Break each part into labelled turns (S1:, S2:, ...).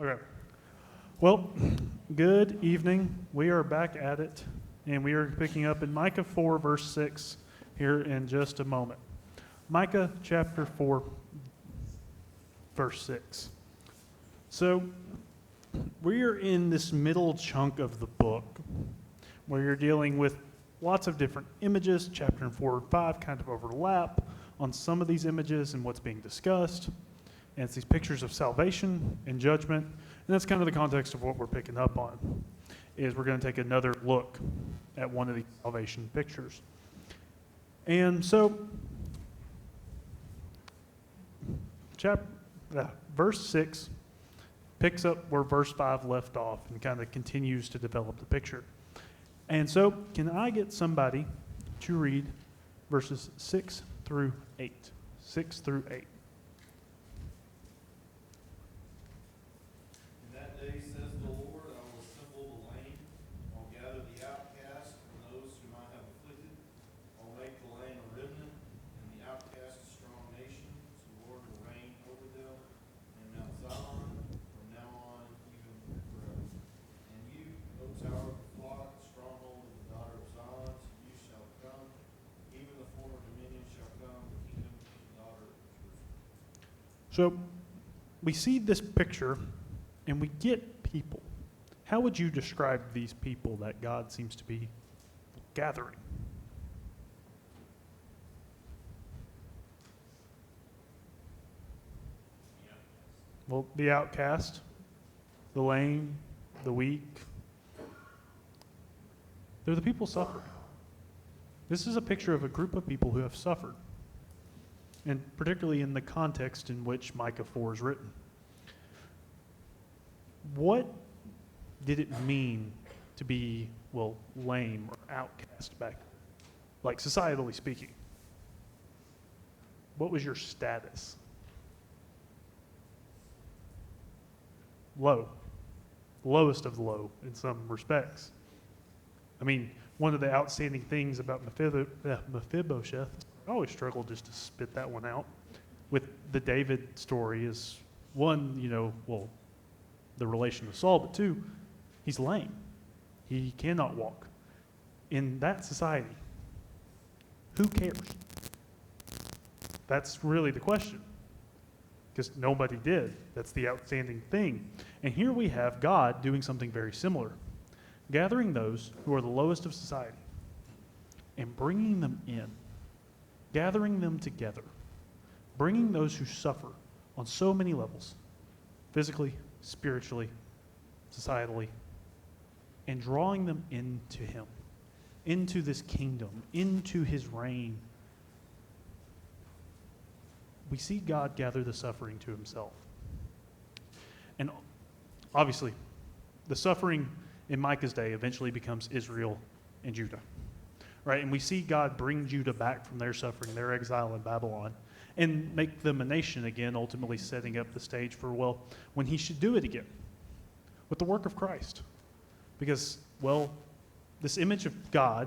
S1: Okay. Well, good evening. We are back at it, and we are picking up in Micah 4, verse 6 here in just a moment. Micah chapter 4, verse 6. So, we are in this middle chunk of the book where you're dealing with lots of different images. Chapter 4 and 5 kind of overlap on some of these images and what's being discussed. And it's these pictures of salvation and judgment. And that's kind of the context of what we're picking up on, is we're going to take another look at one of these salvation pictures. And so, verse 6 picks up where verse 5 left off and kind of continues to develop the picture. And so, can I get somebody to read verses 6 through 8? 6 through 8. So we see this picture and we get people. How would you describe these people that God seems to be gathering? Well, the outcast, the lame, the weak. They're the people suffering. This is a picture of a group of people who have suffered, and particularly in the context in which Micah 4 is written. What did it mean to be, lame or outcast back, like societally speaking? What was your status? Low. Lowest of the low in some respects. I mean, one of the outstanding things about Mephibosheth, I always struggle just to spit that one out, with the David story is one, the relation to Saul, but two, he's lame. He cannot walk. In that society, who cares? That's really the question, because nobody did. That's the outstanding thing. And here we have God doing something very similar, gathering those who are the lowest of society and bringing them in. Gathering them together, bringing those who suffer on so many levels, physically, spiritually, societally, and drawing them into Him, into this kingdom, into His reign. We see God gather the suffering to Himself. And obviously, the suffering in Micah's day eventually becomes Israel and Judah. Right, and we see God bring Judah back from their suffering, their exile in Babylon, and make them a nation again, ultimately setting up the stage for, when He should do it again, with the work of Christ. Because, this image of God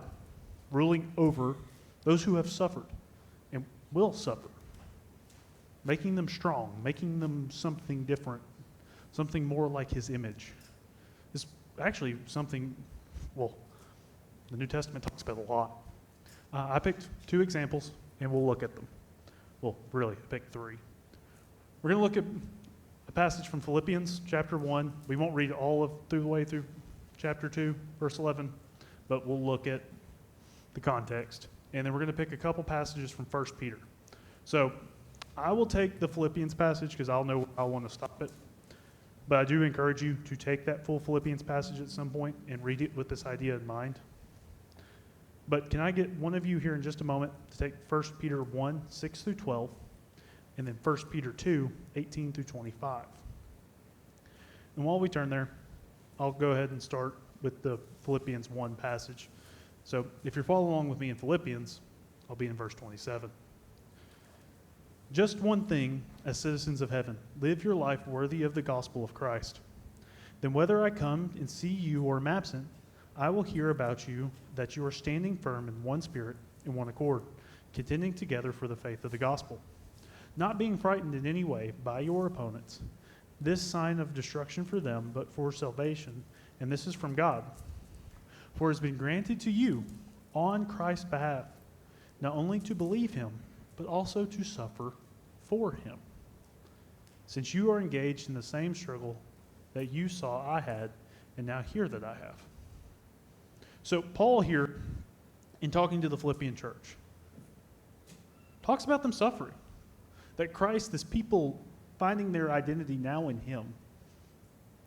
S1: ruling over those who have suffered and will suffer, making them strong, making them something different, something more like His image, is actually something, the New Testament talks about a lot. I picked two examples, and we'll look at them. Really, I picked three. We're going to look at a passage from Philippians chapter 1. We won't read through the way through chapter 2, verse 11, but we'll look at the context. And then we're going to pick a couple passages from 1 Peter. So I will take the Philippians passage because I'll know where I want to stop it. But I do encourage you to take that full Philippians passage at some point and read it with this idea in mind. But can I get one of you here in just a moment to take 1 Peter 1, 6 through 12, and then 1 Peter 2, 18 through 25. And while we turn there, I'll go ahead and start with the Philippians 1 passage. So if you're following along with me in Philippians, I'll be in verse 27. Just one thing, as citizens of heaven, live your life worthy of the gospel of Christ. Then whether I come and see you or am absent, I will hear about you, that you are standing firm in one spirit, in one accord, contending together for the faith of the gospel, not being frightened in any way by your opponents, This sign of destruction for them, but for salvation, and this is from God. For it has been granted to you on Christ's behalf, not only to believe him, but also to suffer for him. Since you are engaged in the same struggle that you saw I had, and now hear that I have. So Paul here, in talking to the Philippian church, talks about them suffering. That Christ, this people finding their identity now in him,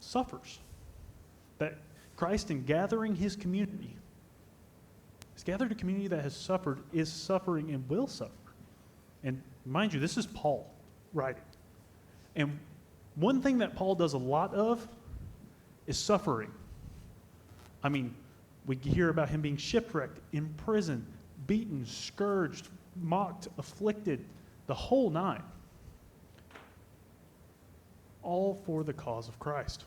S1: suffers. That Christ, in gathering his community, has gathered a community that has suffered, is suffering, and will suffer. And mind you, this is Paul writing. And one thing that Paul does a lot of is suffering. I mean, we hear about him being shipwrecked, imprisoned, beaten, scourged, mocked, afflicted, the whole nine. All for the cause of Christ.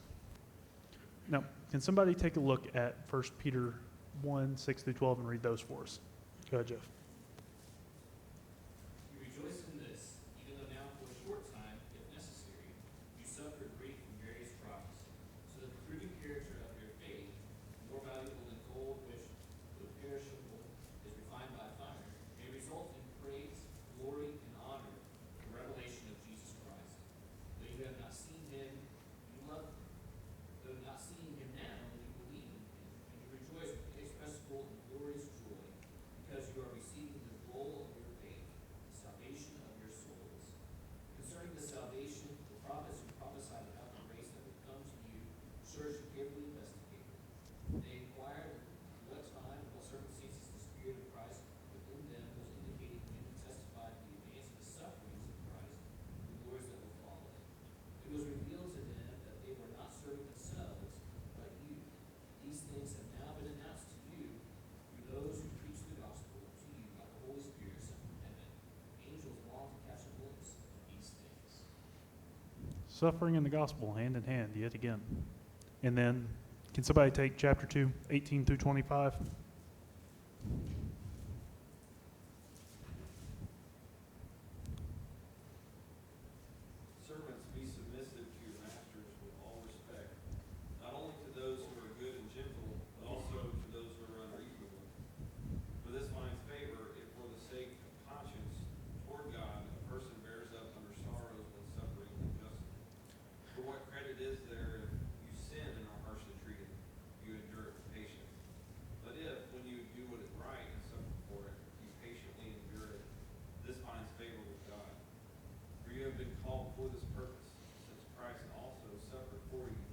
S1: Now, can somebody take a look at 1 Peter 1, 6 through 12 and read those for us? Go ahead, Jeff.
S2: You rejoice in this, even though now for a short time, if necessary, you suffer grief from various trials, so that the proven character of your faith, more valuable than gold which, though perishable, is refined by fire, may result in praise, glory, and honor, the revelation of Jesus Christ. Though you have not seen him, you love him. Though not seeing him now, you believe in him, and you rejoice with inexpressible and glorious joy, because you are receiving the goal of your faith, the salvation of your souls. Concerning the salvation, the prophets who prophesied about the grace that would come to you searched and carefully investigated. They inquired what time and what circumstances the Spirit of Christ within them was indicating when he testified to the advance of the sufferings of Christ, the glories that will follow. It was revealed to them that they were not serving themselves, but you. These things have now been announced to you through those who preach the gospel to you by the Holy Spirit sent from heaven. Angels long to catch a glimpse of these things.
S1: Suffering and the gospel hand in hand yet again. And then, can somebody take chapter 2, 18 through 25?
S3: Servants, be submissive to your masters with all respect, not only to those who are good and gentle, but also to those who are unreasonable. For this finds favor if for the sake of conscience toward God a person bears up under sorrows when suffering unjustly. For what credit is there if you sin and are harshly treated, you endure it with patience? But if, when you do what is right and suffer for it, you patiently endure it, this finds favor with God. For you have been called for this purpose, since Christ also suffered for you,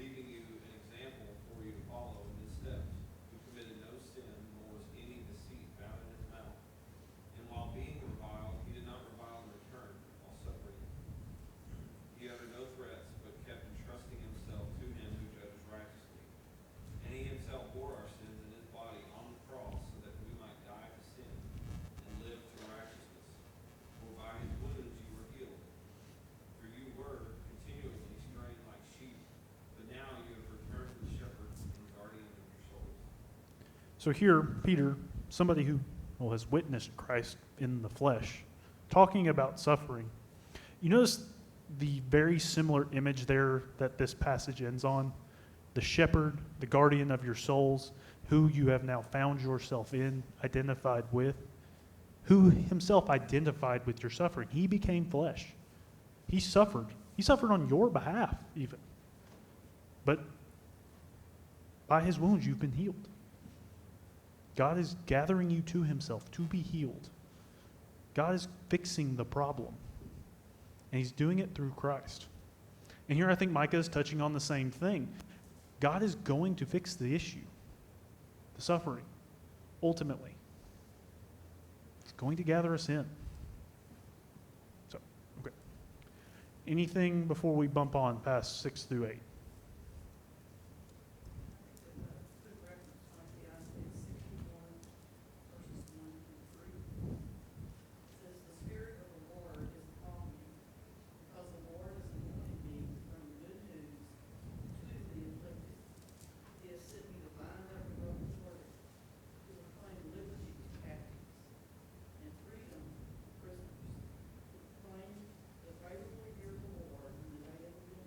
S3: leaving you an example for you to follow in his steps, who committed no sin, nor was any deceit found in his mouth. And while being reviled, he did not revile in return, while suffering. He uttered no threats, but kept entrusting himself to him who judges righteously. And he himself bore our sins in his body on the cross, so that we might die to sin and live to righteousness. For by his wounds you were healed. For you were continually straying like sheep, but now you have returned to the shepherd and guardian of your souls.
S1: So here, Peter, somebody who has witnessed Christ in the flesh, talking about suffering. You notice the very similar image there that this passage ends on? The shepherd, the guardian of your souls, who you have now found yourself in, identified with, who himself identified with your suffering. He became flesh. He suffered. He suffered on your behalf, even. But by his wounds, you've been healed. God is gathering you to himself to be healed. God is fixing the problem. And he's doing it through Christ. And here I think Micah is touching on the same thing. God is going to fix the issue, the suffering, ultimately. He's going to gather us in. So, okay. Anything before we bump on past 6 through 8?
S4: Good reference might be Isaiah 61, verses 1 through 3. It says, "The Spirit of the Lord is upon me, because the Lord has anointed me to bring good news to the afflicted. He has sent me to bind up the brokenhearted, to proclaim liberty to captives, and freedom to prisoners, to proclaim the favorable year of the Lord and the day of the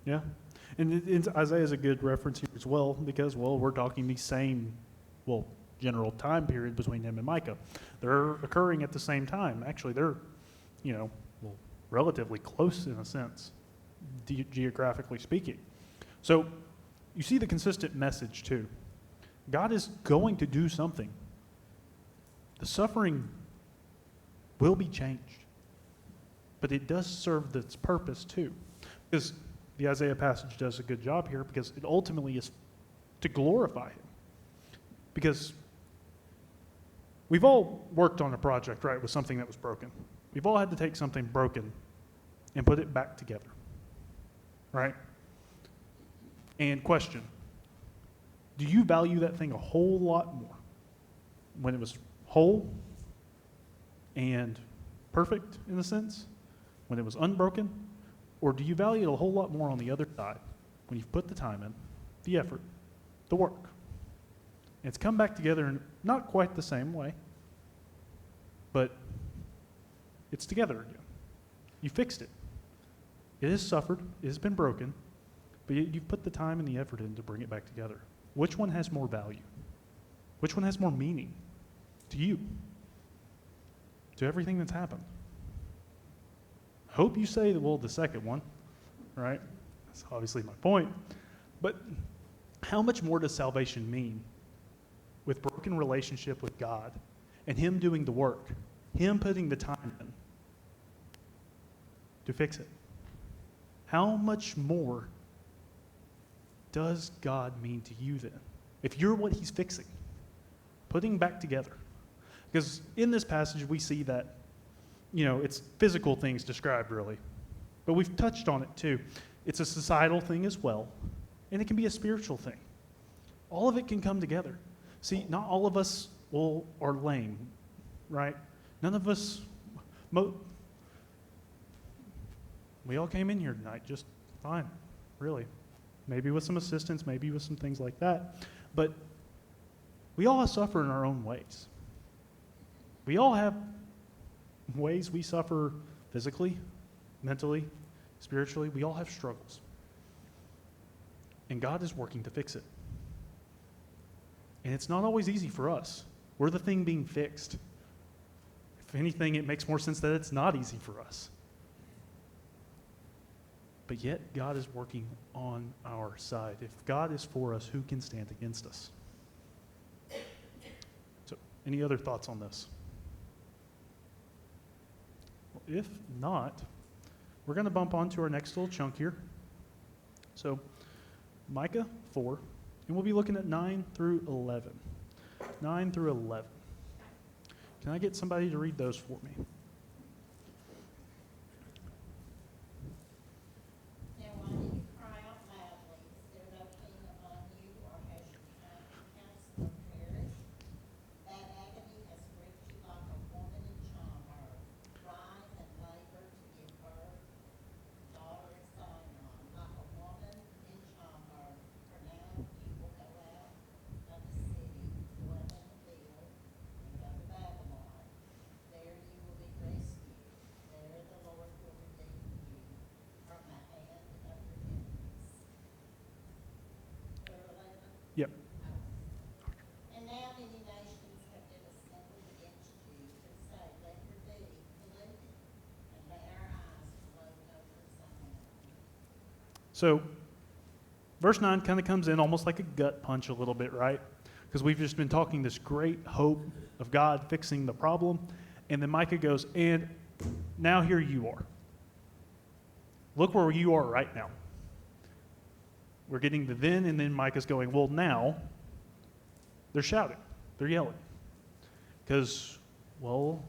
S1: Yeah. And Isaiah is a good reference here as well because, well, we're talking the same, well, general time period between him and Micah. They're occurring at the same time. Actually, they're, well, relatively close in a sense, geographically speaking. So you see the consistent message too. God is going to do something. The suffering will be changed, but it does serve its purpose too. Because the Isaiah passage does a good job here because it ultimately is to glorify him. Because we've all worked on a project, right, with something that was broken. We've all had to take something broken and put it back together, right? And question, do you value that thing a whole lot more when it was whole and perfect in a sense, when it was unbroken? Or do you value it a whole lot more on the other side when you've put the time in, the effort, the work? And it's come back together in not quite the same way, but it's together again. You fixed it. It has suffered, it has been broken, but you've put the time and the effort in to bring it back together. Which one has more value? Which one has more meaning to you? To everything that's happened? I hope you say, well, the second one, right? That's obviously my point. But how much more does salvation mean with broken relationship with God and him doing the work, him putting the time in to fix it? How much more does God mean to you then? If you're what he's fixing, putting back together. Because in this passage we see that, it's physical things described really. But we've touched on it too. It's a societal thing as well. And it can be a spiritual thing. All of it can come together. See, not all of us are lame, right? None of us, we all came in here tonight just fine, really. Maybe with some assistance, maybe with some things like that. But we all suffer in our own ways. We all have ways we suffer physically, mentally, spiritually. We all have struggles. And God is working to fix it. And it's not always easy for us. We're the thing being fixed. If anything, it makes more sense that it's not easy for us. But yet, God is working on our side. If God is for us, who can stand against us? So, any other thoughts on this? Well, if not, we're going to bump on to our next little chunk here. So, Micah 4, and we'll be looking at 9 through 11. 9 through 11. Can I get somebody to read those for me? Yep.
S5: And now many nations have been assembled against you to say, let your deed be polluted, and let our eyes float over Zion.
S1: So, verse 9 kind of comes in almost like a gut punch a little bit, right? Because we've just been talking this great hope of God fixing the problem. And then Micah goes, and now here you are. Look where you are right now. We're getting the then, and then Micah's going, well, now they're shouting. They're yelling. Because, well,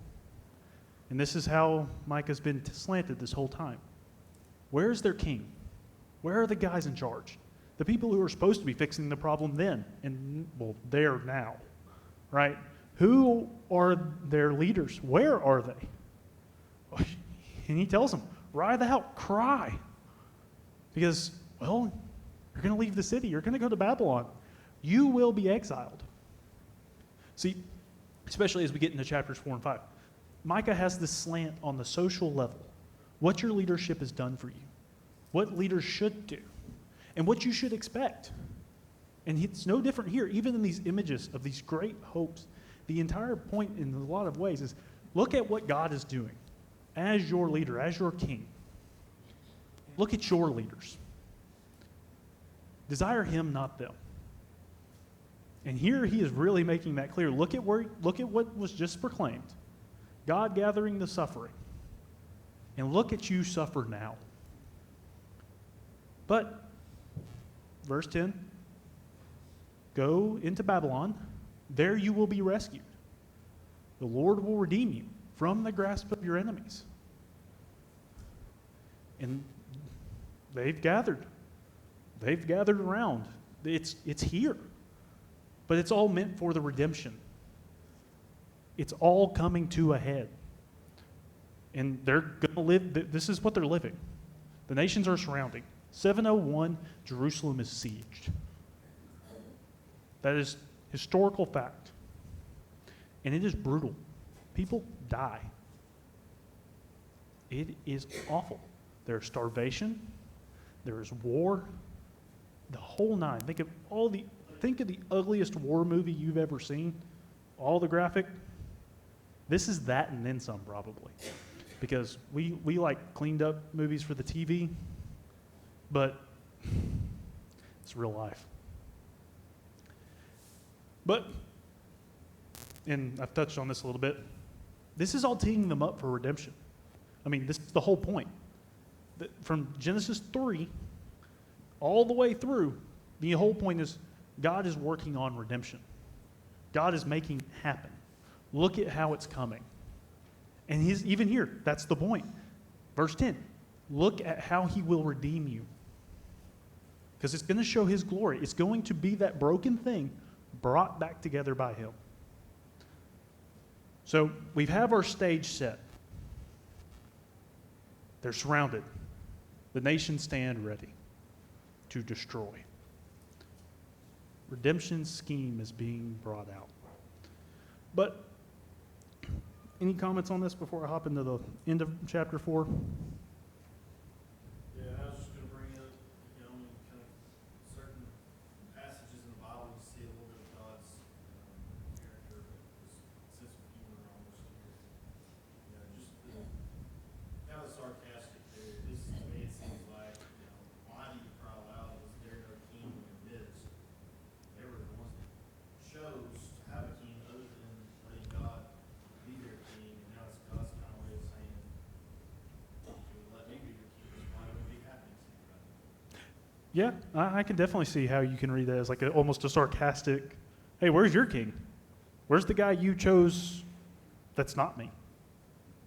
S1: and this is how Micah's been slanted this whole time. Where's their king? Where are the guys in charge? The people who are supposed to be fixing the problem then, and, well, there now, right? Who are their leaders? Where are they? And he tells them, writhe out, cry. Because, well, you're going to leave the city. You're going to go to Babylon. You will be exiled. See, especially as we get into chapters 4 and 5, Micah has this slant on the social level. What your leadership has done for you. what leaders should do, and what you should expect. And it's no different here, even in these images of these great hopes. The entire point in a lot of ways is look at what God is doing as your leader, as your king. Look at your leaders. Desire him, not them. And here he is really making that clear. Look at what was just proclaimed. God gathering the suffering. And look at you suffer now. But, verse 10, go into Babylon. There you will be rescued. The Lord will redeem you from the grasp of your enemies. And they've gathered. They've gathered around. It's here. But it's all meant for the redemption. It's all coming to a head. And they're going to live, this is what they're living. The nations are surrounding. 701, Jerusalem is sieged. That is historical fact. And it is brutal. People die. It is awful. There's starvation. There is war. The whole nine. Think of the ugliest war movie you've ever seen. All the graphic. This is that and then some, probably. Because we like cleaned up movies for the TV, but it's real life. But, and I've touched on this a little bit, this is all teeing them up for redemption. I mean, this is the whole point. From Genesis 3 all the way through, the whole point is God is working on redemption. God is making it happen. Look at how it's coming. And even here, that's the point. Verse 10, look at how he will redeem you. Because it's going to show his glory. It's going to be that broken thing brought back together by him. So we have our stage set. They're surrounded. The nations stand ready to destroy. Redemption's scheme is being brought out. But any comments on this before I hop into the end of chapter 4?
S6: Yeah, I was just going to bring up, kind of certain passages in the Bible you see a little bit of God's character, his sense of humor almost here. Just kind of sarcastic there. This, to me, it seems like, why do you cry aloud? Was there no king in your midst? They were the ones that chose to have a king other than letting God be their king, and now it's God's kind of way of saying, let me be your king, why would it be happening to you right now?
S1: Yeah, I can definitely see how you can read that as like almost a sarcastic, hey, where's your king? Where's the guy you chose that's not me?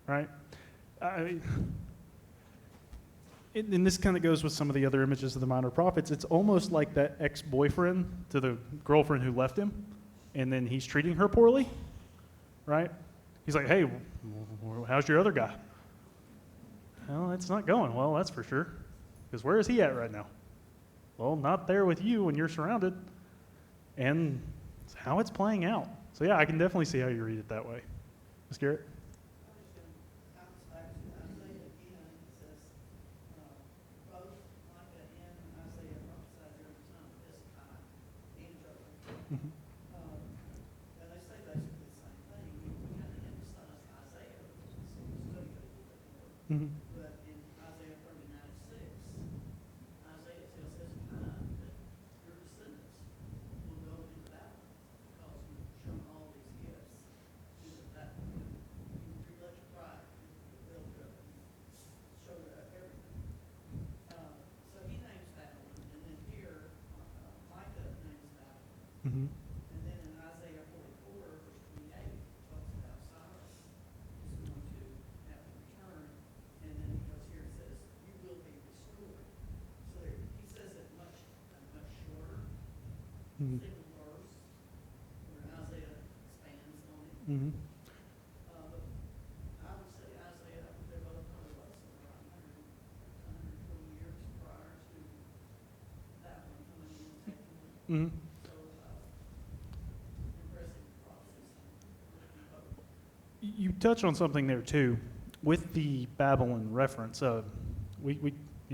S1: Right? And this kind of goes with some of the other images of the minor prophets. It's almost like that ex-boyfriend to the girlfriend who left him, and then he's treating her poorly, right? He's like, hey, how's your other guy? Well, it's not going well, that's for sure. Because where is he at right now? Well, not there with you when you're surrounded. And it's how it's playing out. So yeah, I can definitely see how you read it that way. Ms. Garrett?
S4: I was going to bounce back to Isaiah again. It says, both Micah and Isaiah prophesied during the time of Hezekiah and Joel.
S1: Mhm.
S4: And they say basically the same thing. We kind of emphasize Isaiah because we study it a little bit more.
S1: Mhm.
S4: But in Isaiah 39:6, Isaiah tells Hezekiah that your descendants will go into battle because you've shown all these gifts. That you let your pride, you built up, you showed everything. So he names Babylon, and then here Micah names Babylon.
S1: Mhm.
S4: And then in Isaiah 44, verse 28, talks about Cyrus is going to have to return. And then he goes here and says, you will be restored. So there, he says it much shorter,
S1: Mhm.
S4: single verse, where Isaiah expands on it.
S1: Mhm.
S4: But I would say Isaiah, they're both probably less than around 120 years prior to that one coming in and taking it.
S1: Mhm.
S4: So, impressive prophecies. Both.
S1: You touch on something there too, with the Babylon reference. We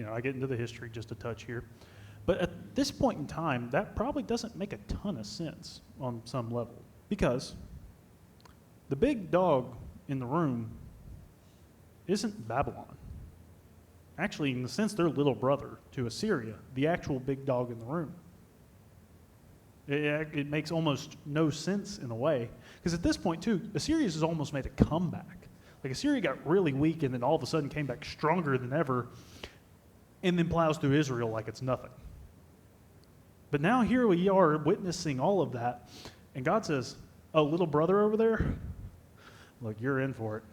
S1: I get into the history just a touch here. But at this point in time, that probably doesn't make a ton of sense on some level, because the big dog in the room isn't Babylon. Actually, in the sense, they're little brother to Assyria, the actual big dog in the room. It makes almost no sense in a way, because at this point, too, Assyria has almost made a comeback. Like, Assyria got really weak and then all of a sudden came back stronger than ever, and then plows through Israel like it's nothing. But now here we are witnessing all of that, and God says, oh, little brother over there, look, you're in for it.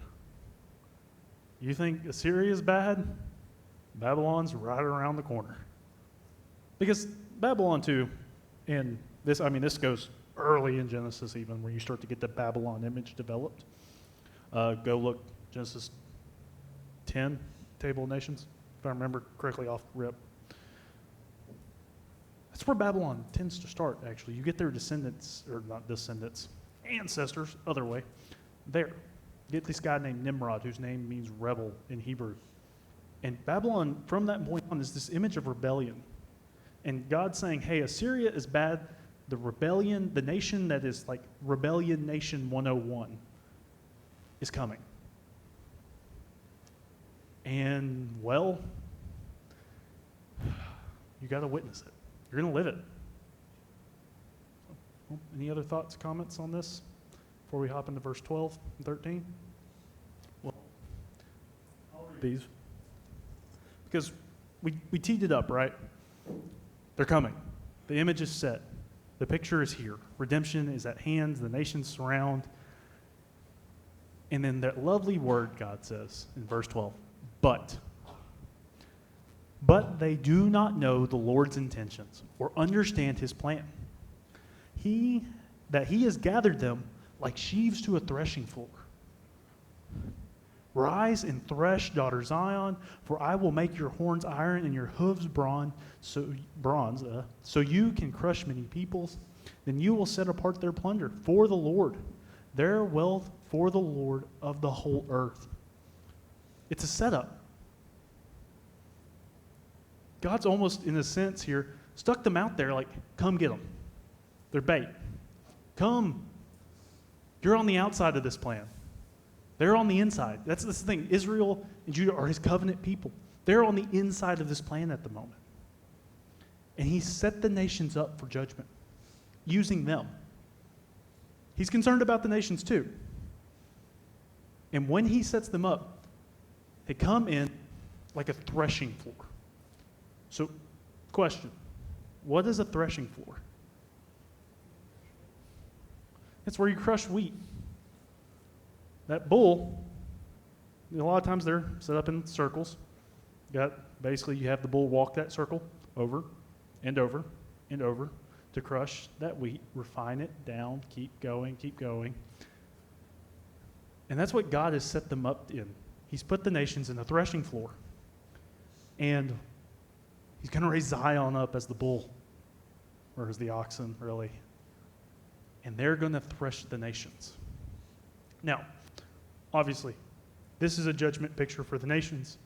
S1: You think Assyria is bad? Babylon's right around the corner. Because Babylon too, and this goes early in Genesis even, where you start to get the Babylon image developed. Go look, Genesis 10, Table of Nations, if I remember correctly off rip. That's where Babylon tends to start, actually. You get their descendants, or not descendants, ancestors, other way, there. Get this guy named Nimrod, whose name means rebel in Hebrew. And Babylon, from that point on, is this image of rebellion. And God's saying, hey, Assyria is bad. The rebellion, the nation that is like Rebellion Nation 101 is coming. And, well, you got to witness it. You're going to live it. Well, any other thoughts, comments on this before we hop into verse 12 and 13? Well, I'll read these. Because we teed it up, right? They're coming. The image is set. The picture is here. Redemption is at hand. The nations surround. And then that lovely word God says in verse 12, but they do not know the Lord's intentions or understand his plan. That he has gathered them like sheaves to a threshing floor. Rise and thresh, daughter Zion, for I will make your horns iron and your hooves bronze, so you can crush many peoples. Then you will set apart their plunder for the Lord, their wealth for the Lord of the whole earth. It's a setup. God's almost, in a sense here, stuck them out there like, come get them. They're bait. Come. You're on the outside of this plan. They're on the inside. That's the thing. Israel and Judah are his covenant people. They're on the inside of this plan at the moment. And he set the nations up for judgment, using them. He's concerned about the nations too. And when he sets them up, they come in like a threshing floor. So, question, what is a threshing floor? It's where you crush wheat. That bull, a lot of times they're set up in circles. You have the bull walk that circle over and over and over to crush that wheat, refine it down, keep going. And that's what God has set them up in. He's put the nations in the threshing floor. And he's going to raise Zion up as the bull, or as the oxen, really. And they're going to thresh the nations. Now, obviously, this is a judgment picture for the nations.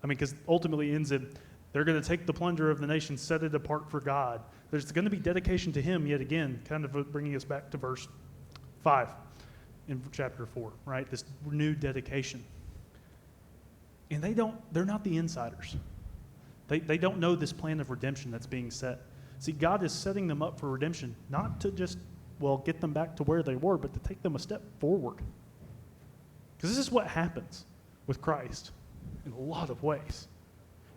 S1: Because ultimately ends in, they're going to take the plunder of the nations, set it apart for God. There's going to be dedication to him yet again, kind of bringing us back to verse 5 in chapter 4, right? This new dedication. And they're not the insiders. They don't know this plan of redemption that's being set. See, God is setting them up for redemption, not to just, get them back to where they were, but to take them a step forward. Because this is what happens with Christ in a lot of ways.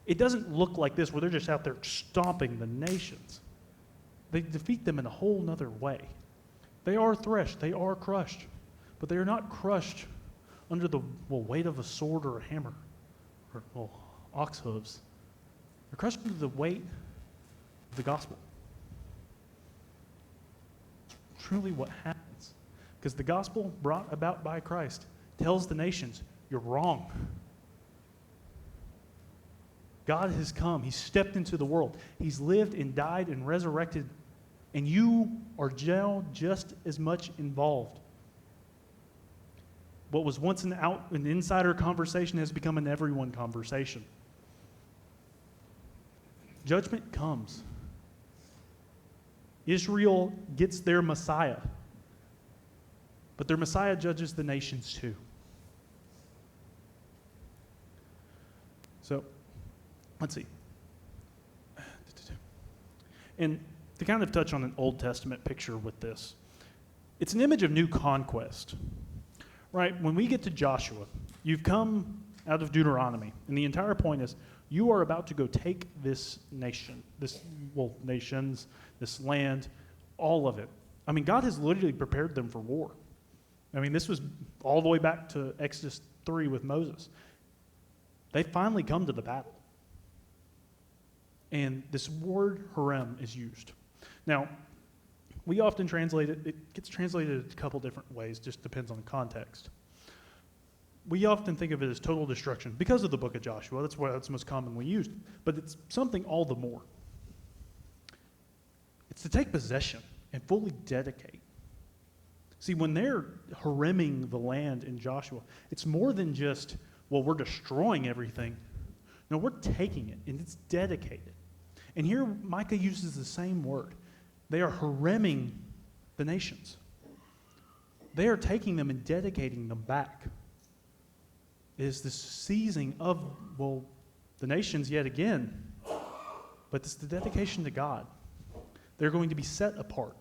S1: It doesn't look like this where they're just out there stomping the nations. They defeat them in a whole nother way. They are threshed, they are crushed, but they are not crushed under the weight of a sword or a hammer or ox hooves. They're crushed under the weight of the gospel. Truly what happens. Because the gospel brought about by Christ tells the nations, you're wrong. God has come. He's stepped into the world. He's lived and died and resurrected. And you are now just as much involved. What was once an insider conversation has become an everyone conversation. Judgment comes. Israel gets their Messiah, but their Messiah judges the nations too. So, let's see. And to kind of touch on an Old Testament picture with this, it's an image of new conquest, right? When we get to Joshua, you've come out of Deuteronomy, and the entire point is you are about to go take this nation, nations, this land, all of it. I mean, God has literally prepared them for war. I mean, this was all the way back to Exodus 3 with Moses. They finally come to the battle. And this word harem is used. Now, we often translate it, it gets translated a couple different ways, just depends on the context. We often think of it as total destruction because of the book of Joshua. That's why it's most commonly used. But it's something all the more. It's to take possession and fully dedicate. See, when they're hareming the land in Joshua, it's more than just, well, we're destroying everything. No, we're taking it, and it's dedicated. And here Micah uses the same word. They are hareming the nations. They are taking them and dedicating them back. It is the seizing of, the nations yet again, but it's the dedication to God. They're going to be set apart.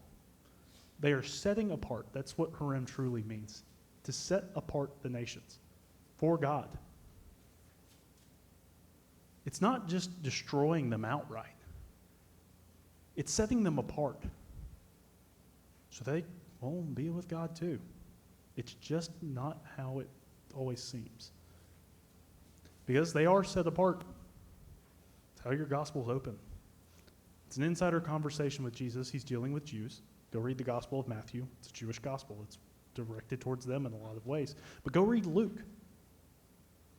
S1: They are setting apart. That's what harem truly means, to set apart the nations for God. It's not just destroying them outright. It's setting them apart so they won't be with God too. It's just not how it always seems. Because they are set apart. It's how your gospel's open. It's an insider conversation with Jesus. He's dealing with Jews. Go read the Gospel of Matthew. It's a Jewish gospel. It's directed towards them in a lot of ways. But go read Luke.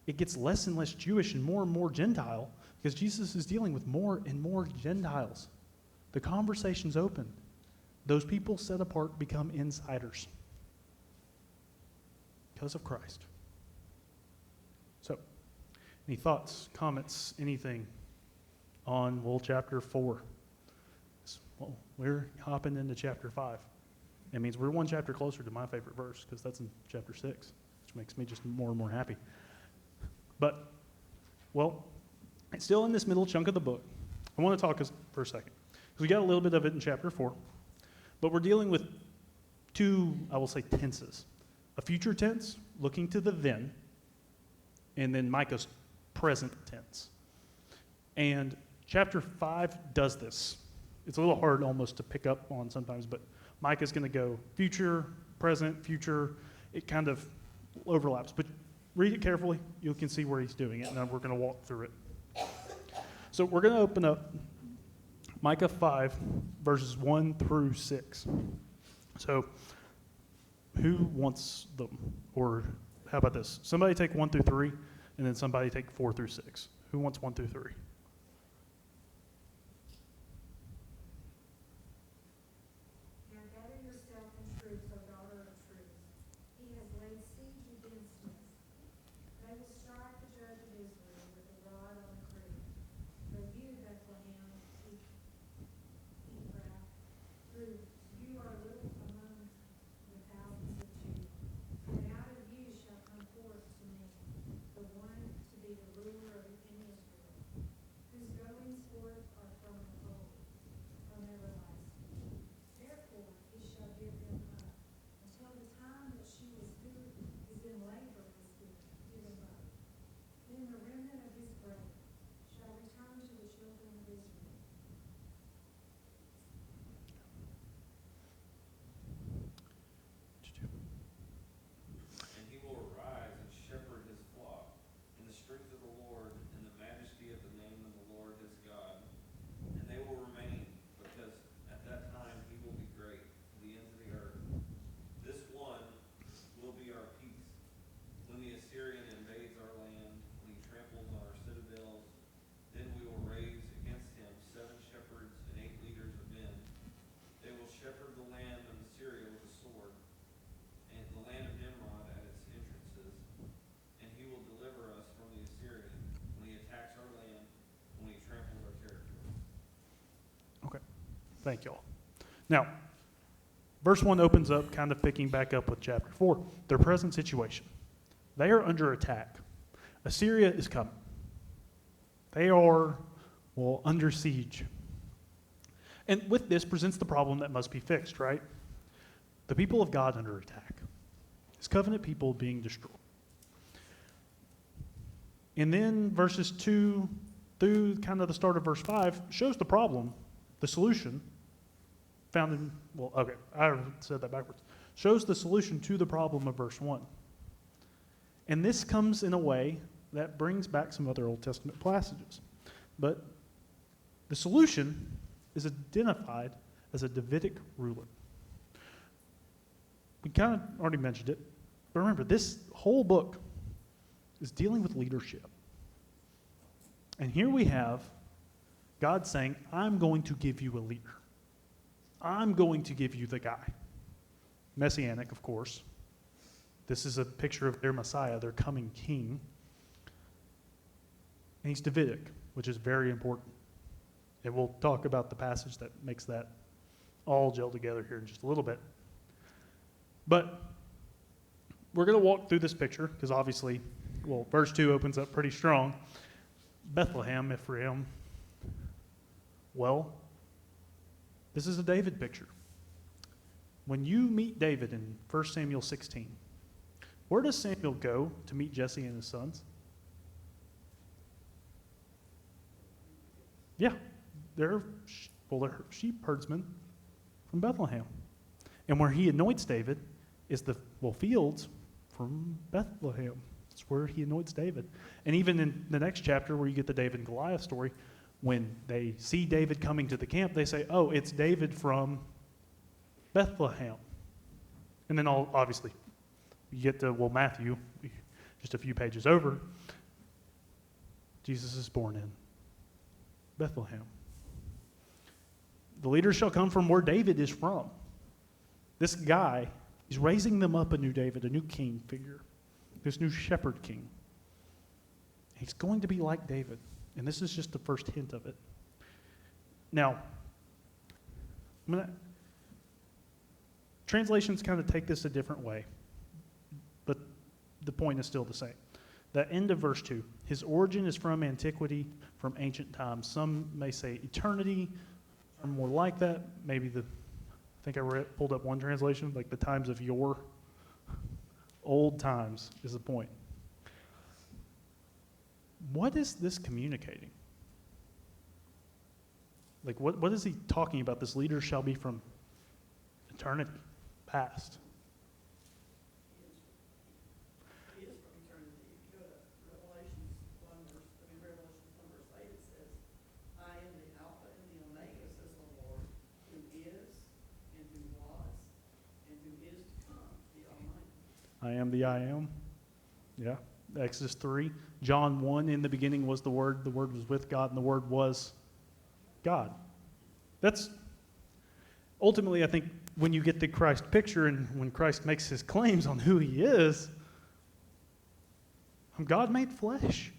S1: It gets less and less Jewish and more Gentile because Jesus is dealing with more and more Gentiles. The conversation's open. Those people set apart become insiders because of Christ. So, any thoughts, comments, anything on, chapter 4? Well, we're hopping into chapter 5. It means we're one chapter closer to my favorite verse because that's in chapter 6, which makes me just more and more happy. But, it's still in this middle chunk of the book. I want to talk for a second. Because we got a little bit of it in chapter 4. But we're dealing with two, I will say, tenses. A future tense, looking to the then, and then Micah's present tense. And chapter 5 does this. It's a little hard almost to pick up on sometimes, but Micah's going to go future, present, future. It kind of overlaps. But read it carefully. You can see where he's doing it, and then we're going to walk through it. So we're going to open up Micah 5, verses 1 through 6. So who wants them? Or how about this? Somebody take 1 through 3, and then somebody take 4 through 6. Who wants 1 through 3?
S7: Now gather yourself in truth, O daughter of truth. He has laid siege against us. They will strike the judge of Israel with a rod on the crook. But you, Bethlehem, Ephrath, you are little among the thousands of Judah. And out of you shall come forth to me the one to be the ruler in Israel.
S1: Thank y'all. Now, verse 1 opens up kind of picking back up with chapter 4, their present situation. They are under attack. Assyria is coming. They are, well, under siege. And with this presents the problem that must be fixed, right? The people of God under attack. His covenant people being destroyed. And then verses 2 through kind of the start of verse 5 shows the problem, the solution, found in, well, okay, I said that backwards. Shows the solution to the problem of verse 1. And this comes in a way that brings back some other Old Testament passages. But the solution is identified as a Davidic ruler. We kind of already mentioned it, but remember, this whole book is dealing with leadership. And here we have God saying, I'm going to give you a leader. I'm going to give you the guy. Messianic, of course. This is a picture of their Messiah, their coming king. And he's Davidic, which is very important. And we'll talk about the passage that makes that all gel together here in just a little bit. But we're going to walk through this picture because obviously, well, verse 2 opens up pretty strong. Bethlehem, Ephraim. Well, this is a David picture. When you meet David in 1 Samuel 16, where does Samuel go to meet Jesse and his sons? Yeah, they're sheep herdsmen from Bethlehem. And where he anoints David is the fields from Bethlehem. That's where he anoints David. And even in the next chapter where you get the David and Goliath story, when they see David coming to the camp, they say, oh, it's David from Bethlehem. And then obviously, you get to, Matthew, just a few pages over, Jesus is born in Bethlehem. The leaders shall come from where David is from. This guy, he's raising them up a new David, a new king figure, this new shepherd king. He's going to be like David, and this is just the first hint of it. Now, translations kind of take this a different way, but the point is still the same. The end of verse 2, his origin is from antiquity, from ancient times. Some may say eternity, or more like that. Maybe I think I pulled up one translation, like the times of yore. Old times is the point. What is this communicating? Like, what is he talking about? This leader shall be from eternity, past.
S4: He is from eternity. If you go to Revelation 1 verse 8, it says, I am the Alpha and the Omega, says the Lord, who is, and who was, and who is to come, the Almighty.
S1: I am the I am. Yeah. Exodus 3. John 1, in the beginning was the Word was with God, and the Word was God. That's ultimately, I think, when you get the Christ picture and when Christ makes his claims on who he is, I'm God made flesh.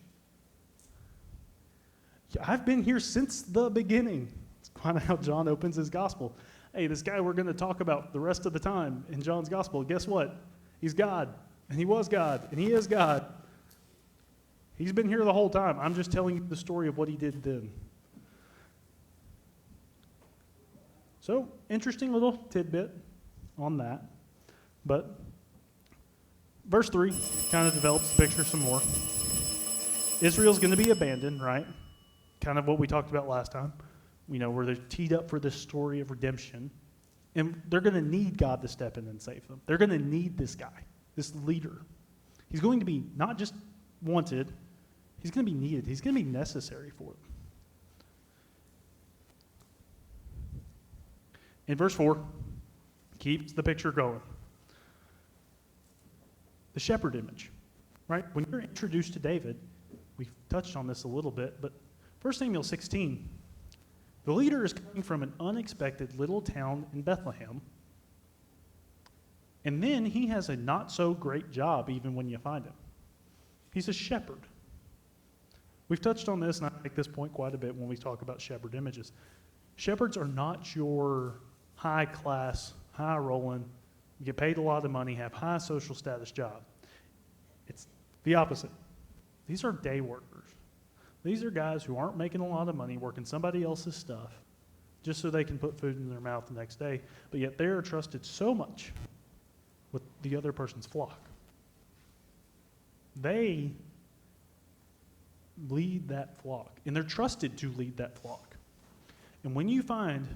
S1: I've been here since the beginning. It's kind of how John opens his gospel. Hey, this guy we're going to talk about the rest of the time in John's gospel, guess what? He's God, and he was God, and he is God. He's been here the whole time. I'm just telling you the story of what he did then. So, interesting little tidbit on that. But verse 3 kind of develops the picture some more. Israel's going to be abandoned, right? Kind of what we talked about last time. Where they're teed up for this story of redemption. And they're going to need God to step in and save them. They're going to need this guy, this leader. He's going to be not just wanted, he's going to be needed. He's going to be necessary for them. In verse 4, keeps the picture going. The shepherd image, right? When you're introduced to David, we've touched on this a little bit, but 1 Samuel 16, the leader is coming from an unexpected little town in Bethlehem, and then he has a not-so-great job even when you find him. He's a shepherd. We've touched on this, and I make this point quite a bit when we talk about shepherd images. Shepherds are not your high class, high rolling, get paid a lot of money, have high social status job. It's the opposite. These are day workers. These are guys who aren't making a lot of money working somebody else's stuff just so they can put food in their mouth the next day, but yet they're trusted so much with the other person's flock. They lead that flock, and they're trusted to lead that flock. And when you find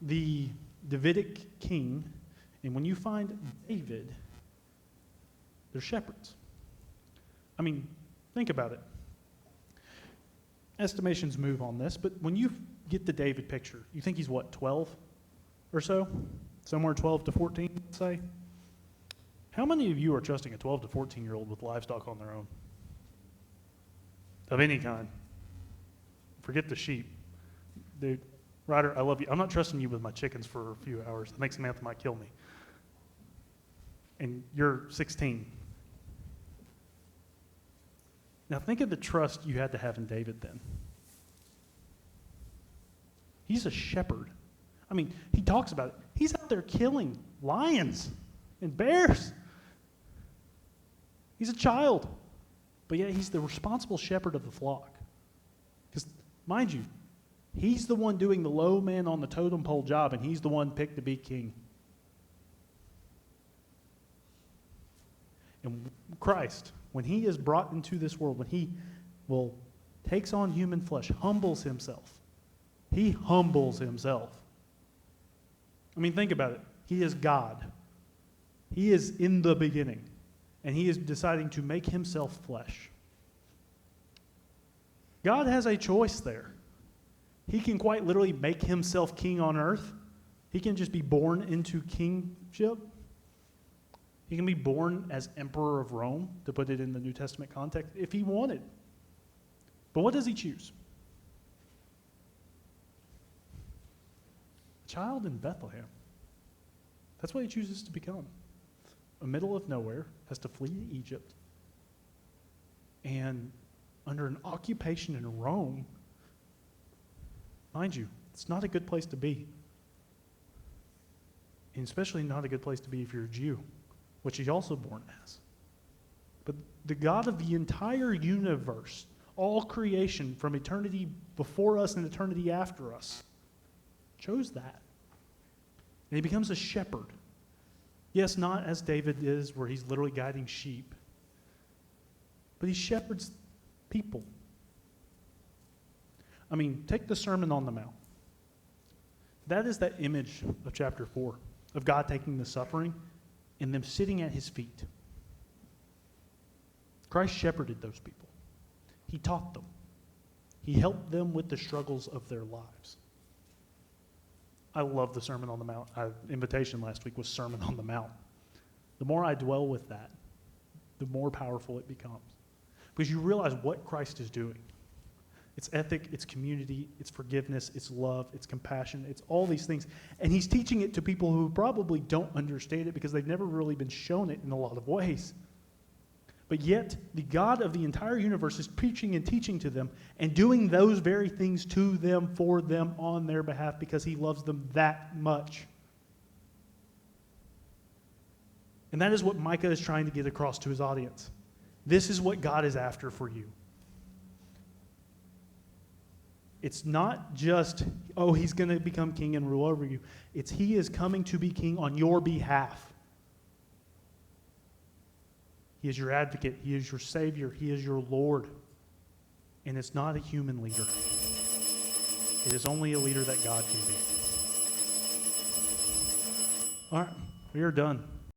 S1: the Davidic king, and when you find David, they're shepherds. I mean, think about it. Estimations move on this, but when you get the David picture, you think he's what, 12 or so? Somewhere 12 to 14, let's say? How many of you are trusting a 12 to 14-year-old with livestock on their own? Of any kind. Forget the sheep. Dude, Ryder, I love you. I'm not trusting you with my chickens for a few hours. I think Samantha might kill me. And you're 16. Now think of the trust you had to have in David then. He's a shepherd. I mean, he talks about it. He's out there killing lions and bears. He's a child. But yet he's the responsible shepherd of the flock. Because, mind you, he's the one doing the low man on the totem pole job, and he's the one picked to be king. And Christ, when he is brought into this world, when he takes on human flesh, humbles himself. He humbles himself. I mean, think about it. He is God. He is in the beginning. And he is deciding to make himself flesh. God has a choice there. He can quite literally make himself king on earth. He can just be born into kingship. He can be born as emperor of Rome, to put it in the New Testament context, if he wanted. But what does he choose? A child in Bethlehem. That's what he chooses to become. A middle of nowhere, has to flee to Egypt, and under an occupation in Rome, mind you, it's not a good place to be. And especially not a good place to be if you're a Jew, which he's also born as. But the God of the entire universe, all creation from eternity before us and eternity after us, chose that. And he becomes a shepherd. Yes, not as David is, where he's literally guiding sheep, but he shepherds people. I mean, take the Sermon on the Mount. That is that image of chapter 4, of God taking the suffering and them sitting at his feet. Christ shepherded those people. He taught them. He helped them with the struggles of their lives. I love the Sermon on the Mount. Invitation last week was Sermon on the Mount. The more I dwell with that, the more powerful it becomes. Because you realize what Christ is doing. It's ethic, it's community, it's forgiveness, it's love, it's compassion, it's all these things. And he's teaching it to people who probably don't understand it because they've never really been shown it in a lot of ways. But yet, the God of the entire universe is preaching and teaching to them and doing those very things to them, for them, on their behalf, because he loves them that much. And that is what Micah is trying to get across to his audience. This is what God is after for you. It's not just, oh, he's going to become king and rule over you. It's he is coming to be king on your behalf. He is your advocate. He is your Savior. He is your Lord. And it's not a human leader. It is only a leader that God can be. All right, we are done.